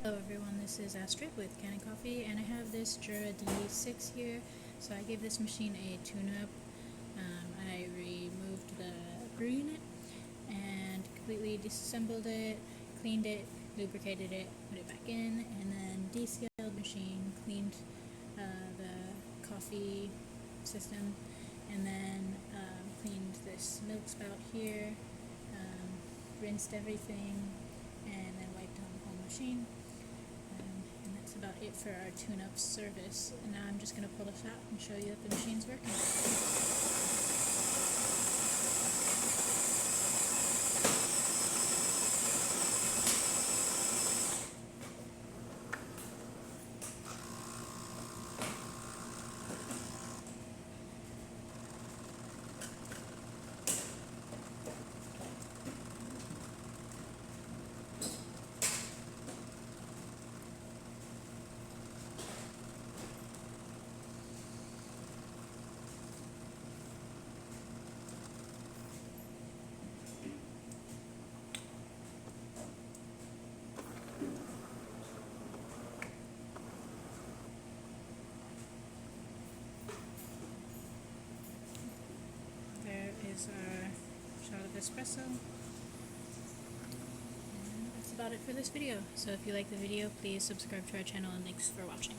Hello everyone, this is Astrid with Kanen Coffee, and I have this Jura D6 here. So I gave this machine a tune-up. I removed the brew unit and completely disassembled it, cleaned it, lubricated it, put it back in, and then descaled the machine, cleaned the coffee system, and then cleaned this milk spout here, rinsed everything, and then wiped on the whole machine. And that's about it for our tune-up service. And now I'm just going to pull this out and show you that the machine's working. There is our shot of espresso. And that's about it for this video. So if you like the video, please subscribe to our channel, and thanks for watching.